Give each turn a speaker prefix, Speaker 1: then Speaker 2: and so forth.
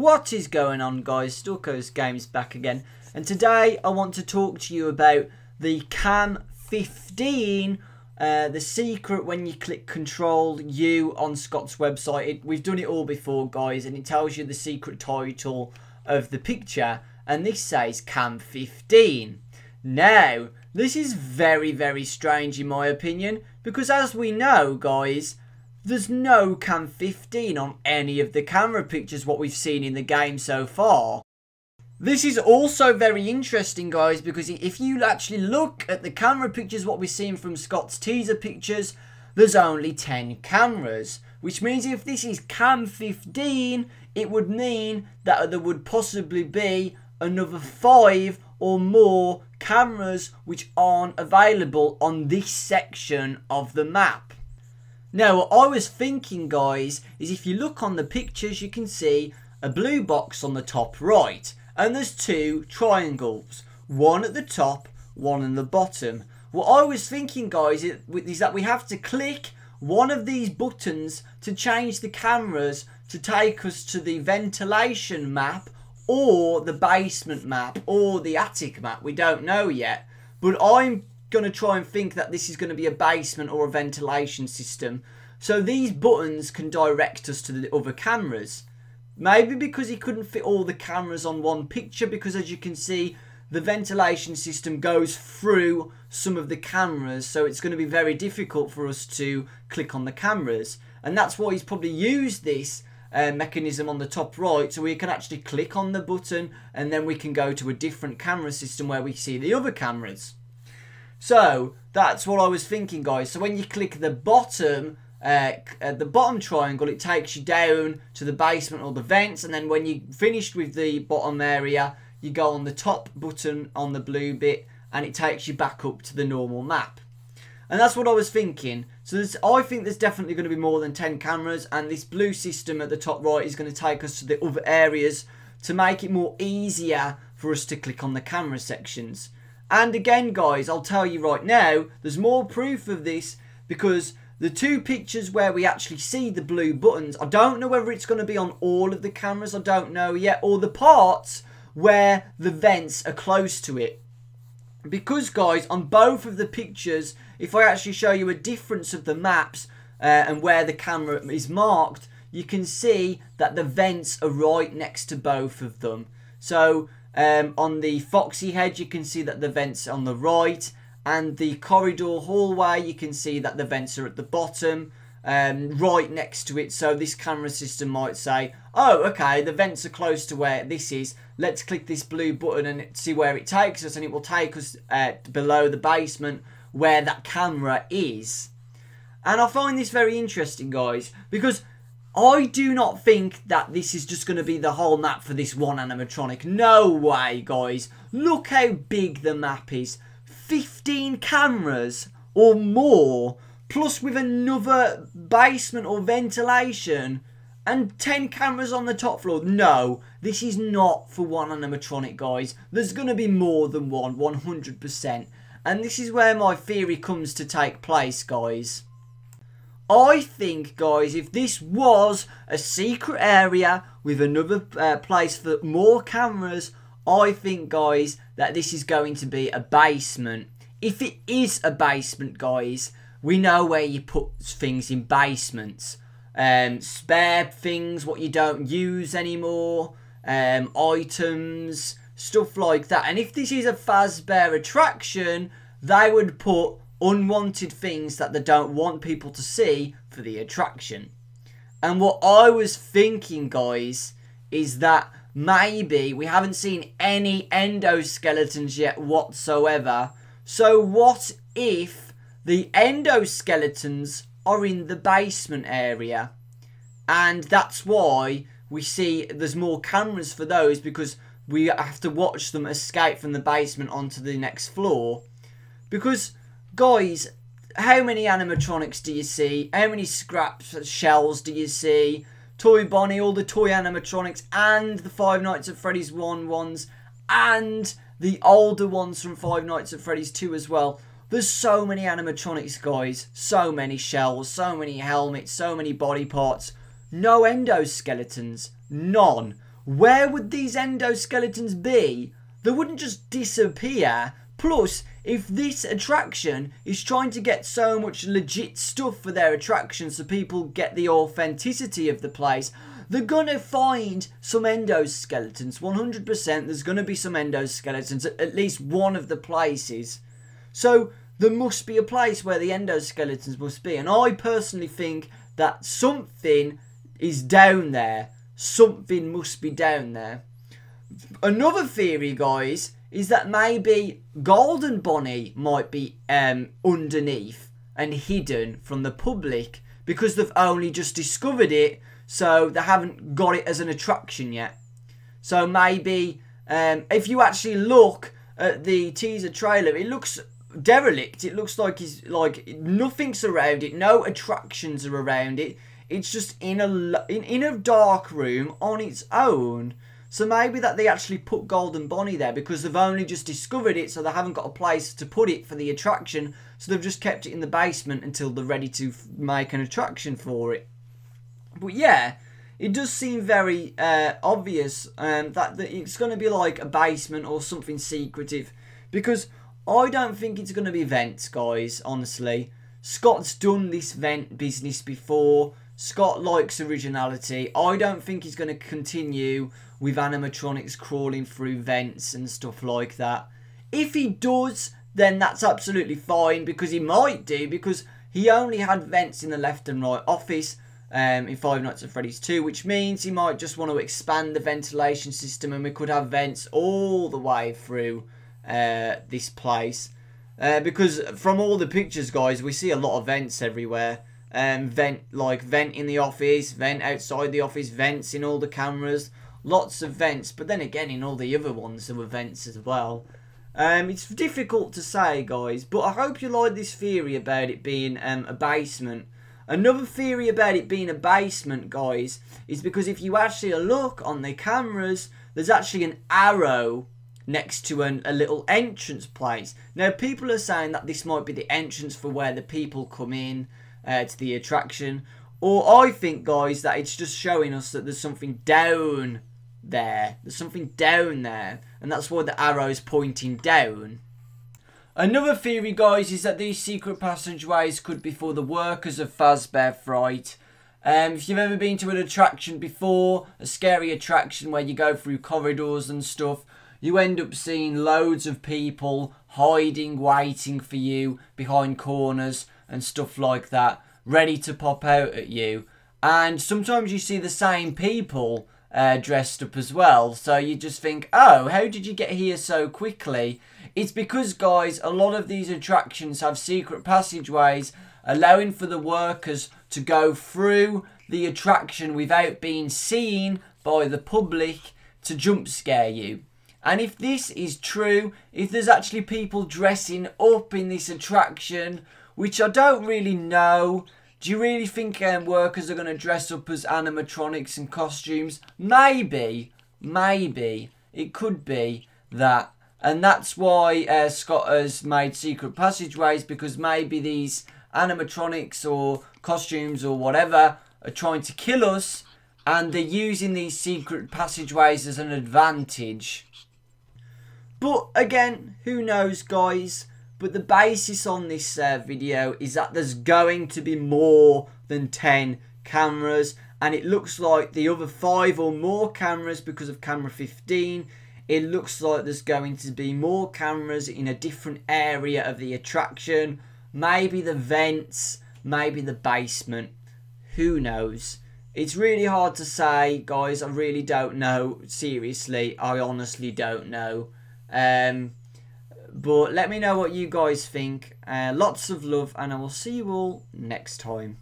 Speaker 1: What is going on, guys? Stalkers Games back again, and today I want to talk to you about the CAM15, the secret when you click Control U on Scott's website. We've done it all before, guys, and it tells you the secret title of the picture, and this says CAM15. Now, this is very, very strange in my opinion, because as we know, guys, there's no CAM15 on any of the camera pictures what we've seen in the game so far. This is also very interesting, guys, because if you actually look at the camera pictures what we've seen from Scott's teaser pictures, there's only 10 cameras. Which means if this is CAM15, it would mean that there would possibly be another 5 or more cameras which aren't available on this section of the map. Now, what I was thinking, guys, is if you look on the pictures, you can see a blue box on the top right. And there's 2 triangles. One at the top, one in the bottom. What I was thinking, guys, is that we have to click one of these buttons to change the cameras to take us to the ventilation map or the basement map or the attic map. We don't know yet. But I'm going to try and think that this is going to be a basement or a ventilation system, so these buttons can direct us to the other cameras. Maybe because he couldn't fit all the cameras on one picture, because as you can see the ventilation system goes through some of the cameras, so it's going to be very difficult for us to click on the cameras, and that's why he's probably used this mechanism on the top right, so we can actually click on the button and then we can go to a different camera system where we see the other cameras. So that's what I was thinking, guys. So when you click the bottom triangle, it takes you down to the basement or the vents, and then when you finished with the bottom area, you go on the top button on the blue bit and it takes you back up to the normal map. And that's what I was thinking. So I think there's definitely going to be more than 10 cameras, and this blue system at the top right is going to take us to the other areas to make it more easier for us to click on the camera sections. And again, guys, I'll tell you right now, there's more proof of this, because the 2 pictures where we actually see the blue buttons, I don't know whether it's going to be on all of the cameras, I don't know yet, or the parts where the vents are close to it. Because, guys, on both of the pictures, if I actually show you a difference of the maps and where the camera is marked, you can see that the vents are right next to both of them. So on the Foxy Head, you can see that the vents are on the right, and the corridor hallway, you can see that the vents are at the bottom, right next to it. So this camera system might say, oh, okay, the vents are close to where this is. Let's click this blue button and see where it takes us, and it will take us below the basement where that camera is. And I find this very interesting, guys, because I do not think that this is just going to be the whole map for this one animatronic. No way, guys. Look how big the map is. 15 cameras or more, plus with another basement or ventilation, and 10 cameras on the top floor. No, this is not for one animatronic, guys. There's going to be more than one, 100%. And this is where my theory comes to take place, guys. I think, guys, if this was a secret area with another place for more cameras, I think, guys, that this is going to be a basement. If it is a basement, guys, we know where you put things in basements. Spare things, what you don't use anymore, items, stuff like that. And if this is a Fazbear attraction, they would put unwanted things that they don't want people to see for the attraction. And what I was thinking, guys, is that maybe we haven't seen any endoskeletons yet whatsoever. So what if the endoskeletons are in the basement area? And that's why we see there's more cameras for those, because we have to watch them escape from the basement onto the next floor. Because, guys, how many animatronics do you see? How many scraps, shells do you see? Toy Bonnie, all the toy animatronics, and the Five Nights at Freddy's 1 ones, and the older ones from Five Nights at Freddy's 2 as well. There's so many animatronics, guys. So many shells, so many helmets, so many body parts. No endoskeletons. None. where would these endoskeletons be? They wouldn't just disappear. Plus, if this attraction is trying to get so much legit stuff for their attraction so people get the authenticity of the place, they're gonna find some endoskeletons. 100% there's gonna be some endoskeletons at least one of the places. So there must be a place where the endoskeletons must be. And I personally think that something is down there. Something must be down there. Another theory, guys, is that maybe Golden Bonnie might be underneath and hidden from the public because they've only just discovered it, so they haven't got it as an attraction yet. So maybe if you actually look at the teaser trailer, it looks derelict. It looks like nothing's around it, no attractions are around it. It's just in a dark room on its own. So maybe that they actually put Golden Bonnie there because they've only just discovered it, so they haven't got a place to put it for the attraction. So they've just kept it in the basement until they're ready to make an attraction for it. But yeah, it does seem very obvious that it's going to be like a basement or something secretive. Because I don't think it's going to be vents, guys, honestly. Scott's done this vent business before. Scott likes originality. I don't think he's going to continue with animatronics crawling through vents and stuff like that. If he does, then that's absolutely fine, because he might do, because he only had vents in the left and right office in Five Nights at Freddy's 2, which means he might just want to expand the ventilation system and we could have vents all the way through this place. Because from all the pictures, guys, we see a lot of vents everywhere. Vent in the office, vent outside the office, vents in all the cameras, lots of vents. But then again, in all the other ones there were vents as well. It's difficult to say, guys, but I hope you like this theory about it being a basement. Another theory about it being a basement, guys, is because if you actually look on the cameras, there's actually an arrow next to a little entrance place. Now, people are saying that this might be the entrance for where the people come in to the attraction. Or I think, guys, that it's just showing us that there's something down there. There's something down there. And that's why the arrow is pointing down. Another theory, guys, is that these secret passageways could be for the workers of Fazbear Fright. If you've ever been to an attraction before, a scary attraction where you go through corridors and stuff, you end up seeing loads of people hiding, waiting for you behind corners and stuff like that, ready to pop out at you. And sometimes you see the same people dressed up as well. So you just think, oh, how did you get here so quickly? It's because, guys, a lot of these attractions have secret passageways allowing for the workers to go through the attraction without being seen by the public to jump scare you. And if this is true, if there's actually people dressing up in this attraction, which I don't really know, do you really think workers are going to dress up as animatronics and costumes? Maybe. Maybe. It could be that. And that's why Scott has made secret passageways, because maybe these animatronics or costumes or whatever are trying to kill us, and they're using these secret passageways as an advantage. But again, who knows, guys? But the basis on this video is that there's going to be more than 10 cameras, and it looks like the other 5 or more cameras, because of camera 15, it looks like there's going to be more cameras in a different area of the attraction. Maybe the vents, maybe the basement. Who knows? It's really hard to say, guys. I really don't know. Seriously, I honestly don't know. But let me know what you guys think. Lots of love, and I will see you all next time.